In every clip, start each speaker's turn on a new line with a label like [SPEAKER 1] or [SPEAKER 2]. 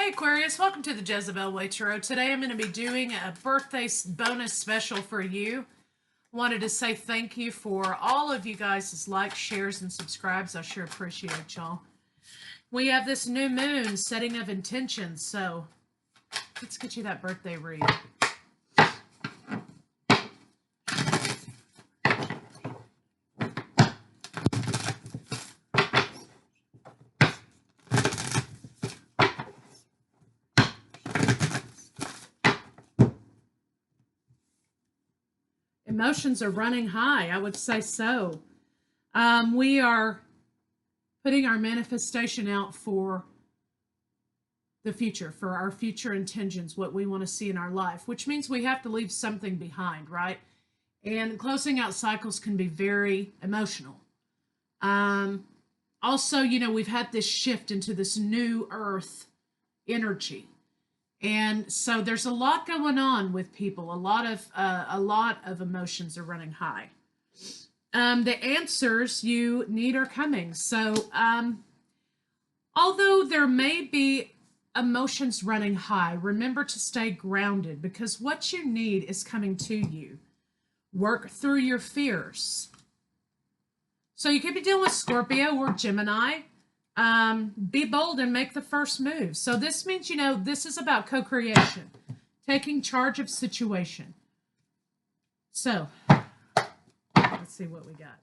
[SPEAKER 1] Hey Aquarius, welcome to the Jezebel Way Tarot. Today I'm going to be doing a birthday bonus special for you. Wanted to say thank you for all of you guys' likes, shares, and subscribes. I sure appreciate y'all. We have this new moon, setting of intentions, so let's get you that birthday read. Emotions are running high, I would say so. We are putting our manifestation out for the future, for our future intentions, what we want to see in our life, which means we have to leave something behind, right? And closing out cycles can be very emotional. Also, you know, we've had this shift into this new earth energy. And so there's a lot going on with people. A lot of emotions are running high. The answers you need are coming. So, although there may be emotions running high, remember to stay grounded because what you need is coming to you. Work through your fears. So you could be dealing with Scorpio or Gemini. Be bold and make the first move. So this means, you know, this is about co-creation, taking charge of situation. So let's see what we got.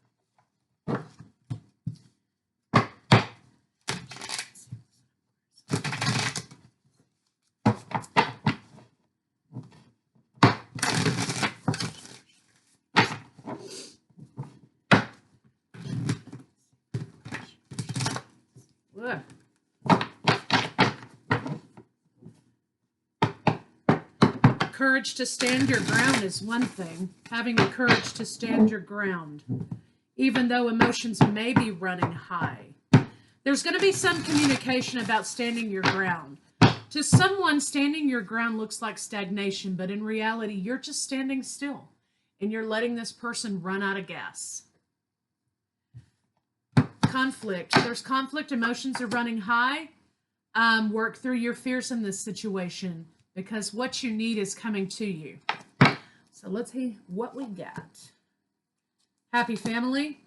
[SPEAKER 1] Courage to stand your ground is one thing. Having the courage to stand your ground, even though emotions may be running high. There's going to be some communication about standing your ground. To someone, standing your ground looks like stagnation, but in reality, you're just standing still and you're letting this person run out of gas. Conflict. There's conflict. Emotions are running high. Work through your fears in this situation because what you need is coming to you. So let's see what we got. Happy family.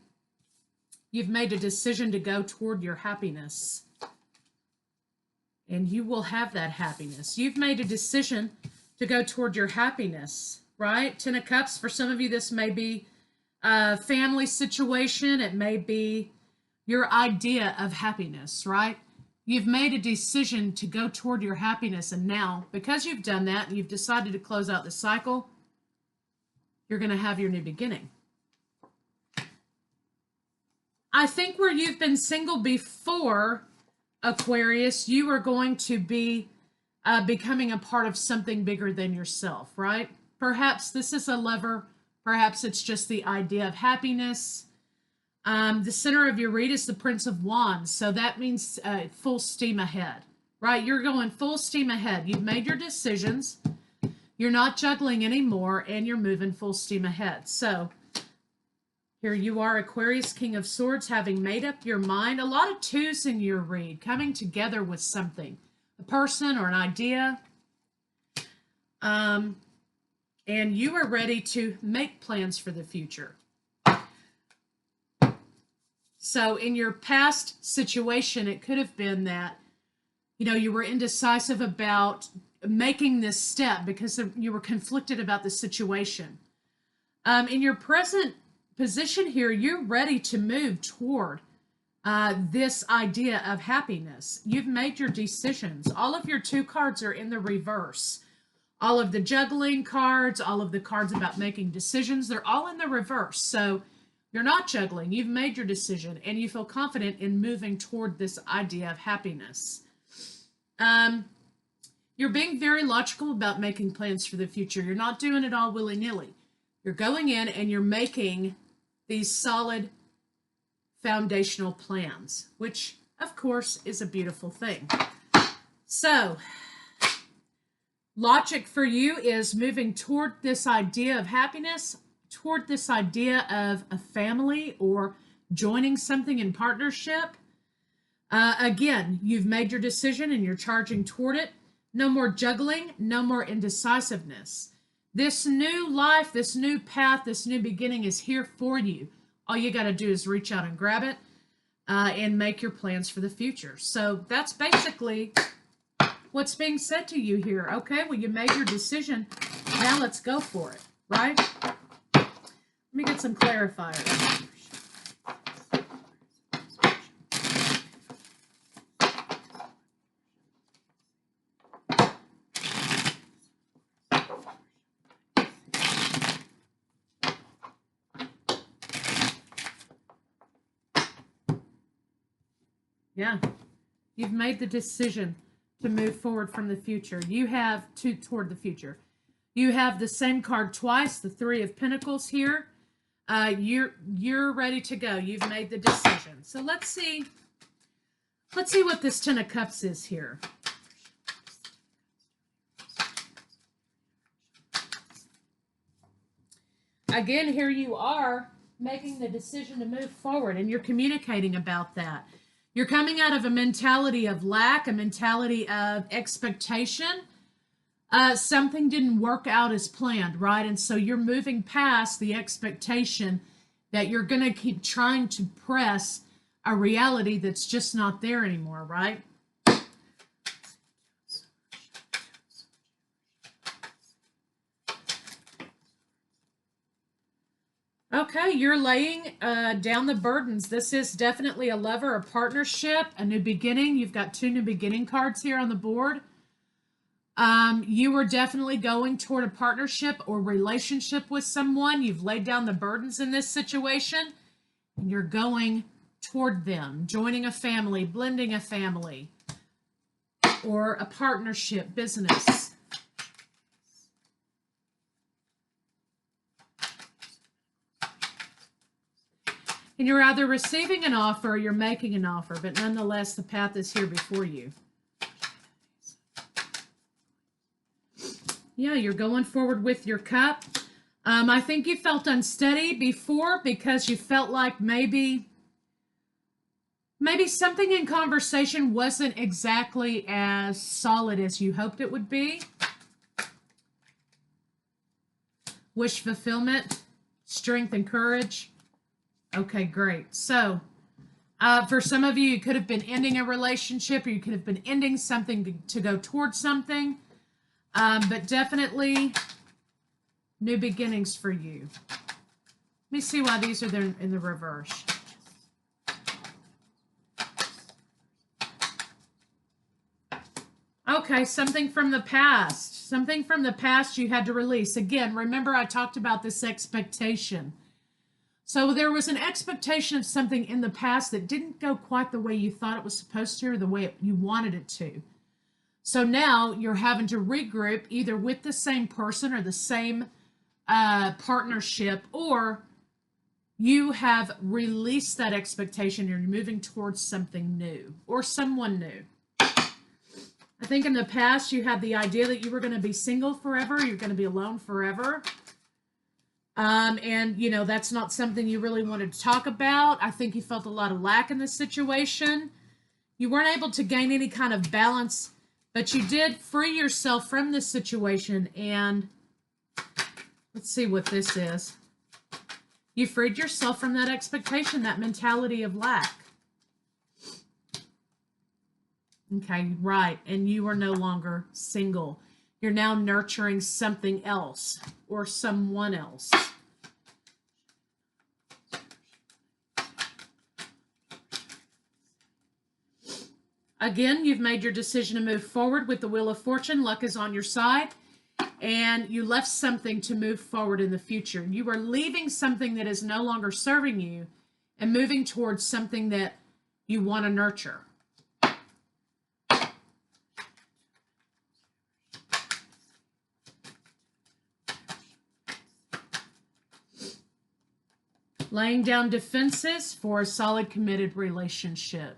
[SPEAKER 1] You've made a decision to go toward your happiness. And you will have that happiness. You've made a decision to go toward your happiness, right? 10 of Cups. For some of you, this may be a family situation. It may be your idea of happiness, right? You've made a decision to go toward your happiness, and now, because you've done that and you've decided to close out the cycle, you're going to have your new beginning. I think where you've been single before, Aquarius, you are going to be becoming a part of something bigger than yourself, right? Perhaps this is a lover. Perhaps it's just the idea of happiness. The center of your read is the Prince of Wands. So that means full steam ahead, right? You're going full steam ahead. You've made your decisions. You're not juggling anymore, and you're moving full steam ahead. So here you are, Aquarius, King of Swords, having made up your mind. A lot of twos in your read, coming together with something, a person or an idea. And you are ready to make plans for the future. So in your past situation, it could have been that, you know, you were indecisive about making this step because you were conflicted about the situation. In your present position here, you're ready to move toward this idea of happiness. You've made your decisions. All of your 2 cards are in the reverse. All of the juggling cards, all of the cards about making decisions, they're all in the reverse. So you're not juggling. You've made your decision, and you feel confident in moving toward this idea of happiness. You're being very logical about making plans for the future. You're not doing it all willy-nilly. You're going in and you're making these solid foundational plans, which, of course, is a beautiful thing. So, logic for you is moving toward this idea of happiness, toward this idea of a family or joining something in partnership. Again, you've made your decision and you're charging toward it. No more juggling, no more indecisiveness. This new life, this new path, this new beginning is here for you. All you got to do is reach out and grab it and make your plans for the future. So that's basically what's being said to you here. Okay, well, you made your decision. Now let's go for it, right? Let me get some clarifiers. Yeah, you've made the decision to move forward from the future. You have toward the future. You have the same card twice, the Three of Pentacles here. You're ready to go. You've made the decision. So let's see what this Ten of Cups is here. Again, here you are making the decision to move forward, and you're communicating about that. You're coming out of a mentality of lack, a mentality of expectation. Something didn't work out as planned, right? And so you're moving past the expectation that you're going to keep trying to press a reality that's just not there anymore, right? Okay, you're laying down the burdens. This is definitely a lover, a partnership, a new beginning. You've got two new beginning cards here on the board. You were definitely going toward a partnership or relationship with someone. You've laid down the burdens in this situation, and you're going toward them, joining a family, blending a family, or a partnership, business. And you're either receiving an offer or you're making an offer, but nonetheless, the path is here before you. Yeah, you're going forward with your cup. I think you felt unsteady before because you felt like maybe something in conversation wasn't exactly as solid as you hoped it would be. Wish fulfillment, strength and courage. Okay, great. So, for some of you, you could have been ending a relationship, or you could have been ending something to go towards something. But definitely new beginnings for you. Let me see why these are there in the reverse. Okay, something from the past. Something from the past you had to release. Again, remember I talked about this expectation. So there was an expectation of something in the past that didn't go quite the way you thought it was supposed to, or the way you wanted it to. So now you're having to regroup either with the same person or the same partnership, or you have released that expectation. You're moving towards something new or someone new. I think in the past you had the idea that you were going to be single forever. You're going to be alone forever. And, you know, that's not something you really wanted to talk about. I think you felt a lot of lack in this situation. You weren't able to gain any kind of balance, but you did free yourself from this situation. And let's see what this is. You freed yourself from that expectation, that mentality of lack. Okay, right. And you are no longer single. You're now nurturing something else or someone else. Again, you've made your decision to move forward with the Wheel of Fortune. Luck is on your side. And you left something to move forward in the future. You are leaving something that is no longer serving you and moving towards something that you want to nurture. Laying down defenses for a solid, committed relationship.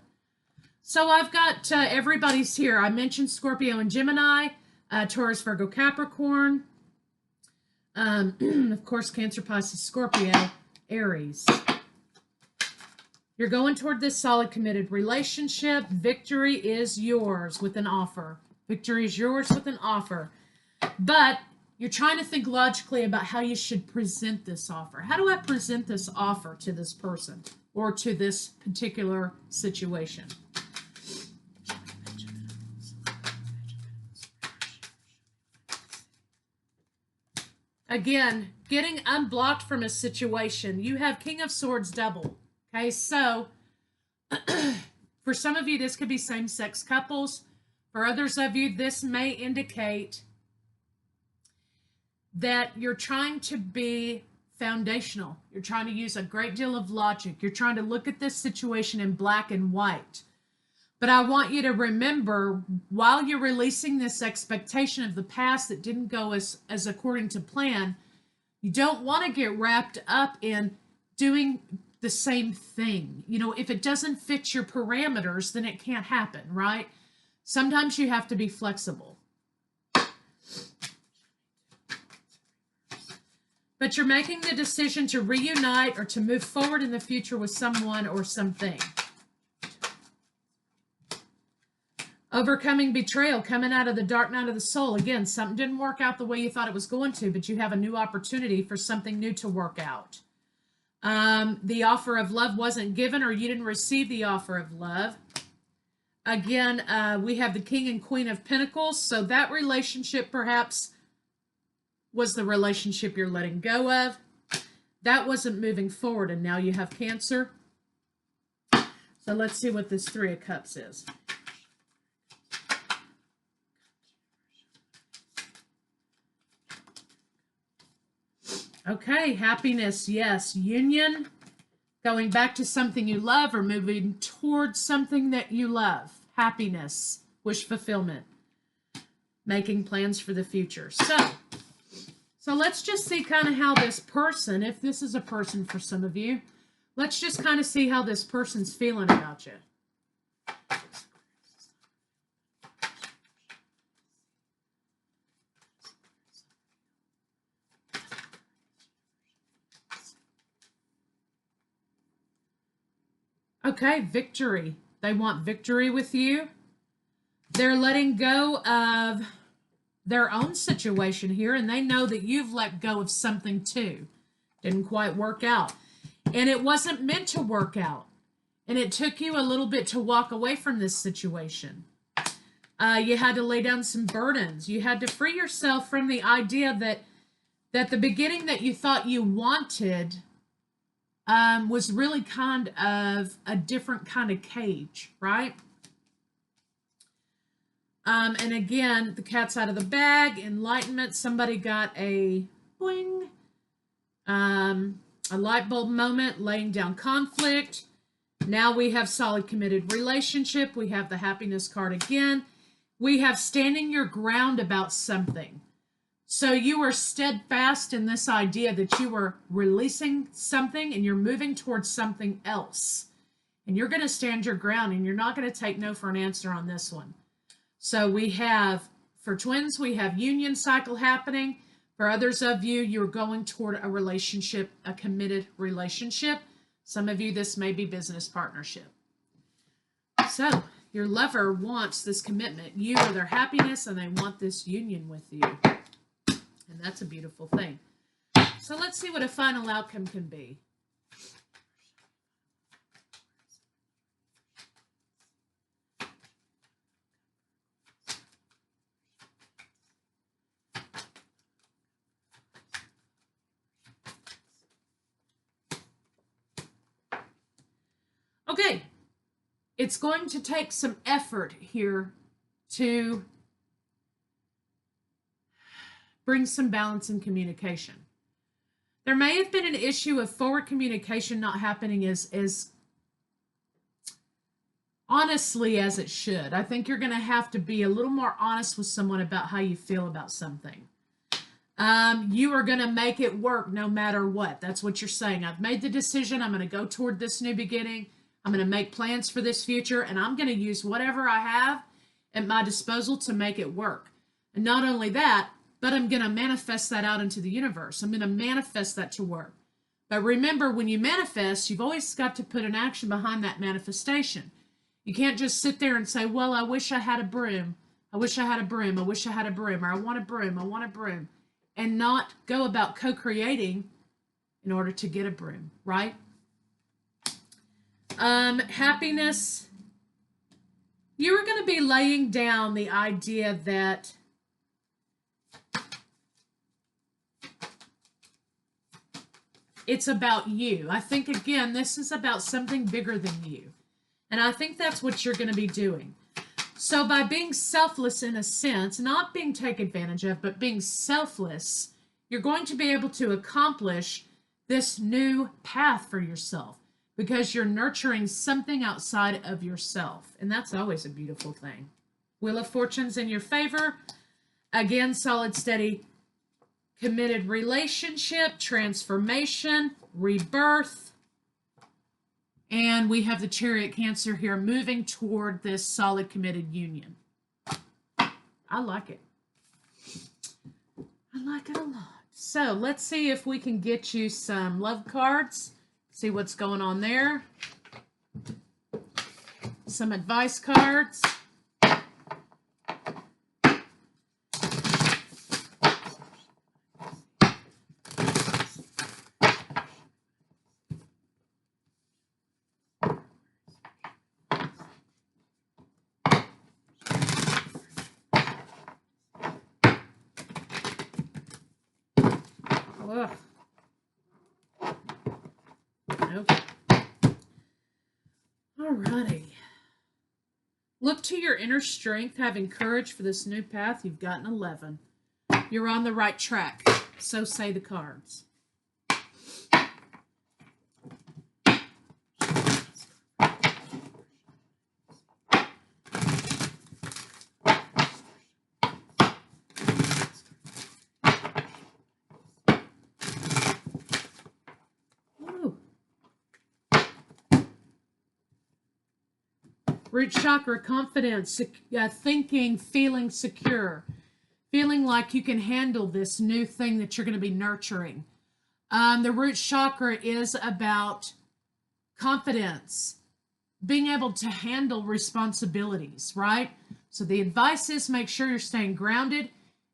[SPEAKER 1] So I've got everybody's here. I mentioned Scorpio and Gemini, Taurus, Virgo, Capricorn. Of course, Cancer, Pisces, Scorpio, Aries. You're going toward this solid, committed relationship. Victory is yours with an offer. Victory is yours with an offer. But you're trying to think logically about how you should present this offer. How do I present this offer to this person or to this particular situation? Again, getting unblocked from a situation. You have King of Swords double. Okay, so for some of you, this could be same-sex couples. For others of you, this may indicate that you're trying to be foundational. You're trying to use a great deal of logic. You're trying to look at this situation in black and white. But I want you to remember, while you're releasing this expectation of the past that didn't go as according to plan, you don't want to get wrapped up in doing the same thing. You know, if it doesn't fit your parameters, then it can't happen, right? Sometimes you have to be flexible. But you're making the decision to reunite or to move forward in the future with someone or something. Overcoming betrayal, coming out of the dark night of the soul. Again, something didn't work out the way you thought it was going to, but you have a new opportunity for something new to work out. The offer of love wasn't given, or you didn't receive the offer of love. Again, we have the King and Queen of Pentacles. So that relationship perhaps was the relationship you're letting go of. That wasn't moving forward, and now you have Cancer. So let's see what this Three of Cups is. Okay, happiness, yes. Union, going back to something you love or moving towards something that you love. Happiness, wish fulfillment, making plans for the future. So let's just see kind of how this person, if this is a person for some of you, let's just kind of see how this person's feeling about you. Okay, victory. They want victory with you. They're letting go of their own situation here, and they know that you've let go of something too. Didn't quite work out. And it wasn't meant to work out. And it took you a little bit to walk away from this situation. You had to lay down some burdens. You had to free yourself from the idea that the beginning that you thought you wanted was really kind of a different kind of cage, right? And again, the cat's out of the bag, enlightenment, somebody got a boing, a light bulb moment, laying down conflict. Now we have solid committed relationship. We have the happiness card again. We have standing your ground about something. So you were steadfast in this idea that you were releasing something and you're moving towards something else. And you're going to stand your ground, and you're not going to take no for an answer on this one. So we have, for twins, we have union cycle happening. For others of you, you're going toward a relationship, a committed relationship. Some of you, this may be business partnership. So your lover wants this commitment. You are their happiness, and they want this union with you. And that's a beautiful thing. So let's see what a final outcome can be. Okay, it's going to take some effort here to bring some balance in communication. There may have been an issue of forward communication not happening as honestly as it should. I think you're going to have to be a little more honest with someone about how you feel about something. You are going to make it work no matter what. That's what you're saying. I've made the decision. I'm going to go toward this new beginning. I'm going to make plans for this future, and I'm going to use whatever I have at my disposal to make it work. And not only that, but I'm going to manifest that out into the universe. I'm going to manifest that to work. But remember, when you manifest, you've always got to put an action behind that manifestation. You can't just sit there and say, well, I wish I had a broom. I wish I had a broom. I wish I had a broom. Or I want a broom. I want a broom. And not go about co-creating in order to get a broom, right? Happiness. You're going to be laying down the idea that it's about you. I think, again, this is about something bigger than you. And I think that's what you're going to be doing. So by being selfless in a sense, not being taken advantage of, but being selfless, you're going to be able to accomplish this new path for yourself because you're nurturing something outside of yourself. And that's always a beautiful thing. Wheel of Fortune's in your favor. Again, solid, steady, committed relationship, transformation, rebirth. And we have the Chariot Cancer here moving toward this solid, committed union. I like it. I like it a lot. So let's see if we can get you some love cards. See what's going on there. Some advice cards. Ugh. Okay. Alrighty. Look to your inner strength, having courage for this new path. You've gotten 11. You're on the right track. So say the cards. Root chakra, confidence, thinking, feeling secure, feeling like you can handle this new thing that you're going to be nurturing. The root chakra is about confidence, being able to handle responsibilities, right? So the advice is make sure you're staying grounded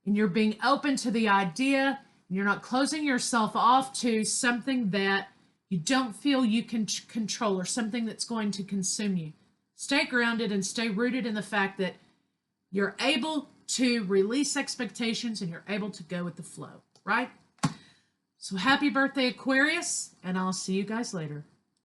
[SPEAKER 1] and you're being open to the idea and you're not closing yourself off to something that you don't feel you can control or something that's going to consume you. Stay grounded and stay rooted in the fact that you're able to release expectations and you're able to go with the flow, right? So happy birthday, Aquarius, and I'll see you guys later.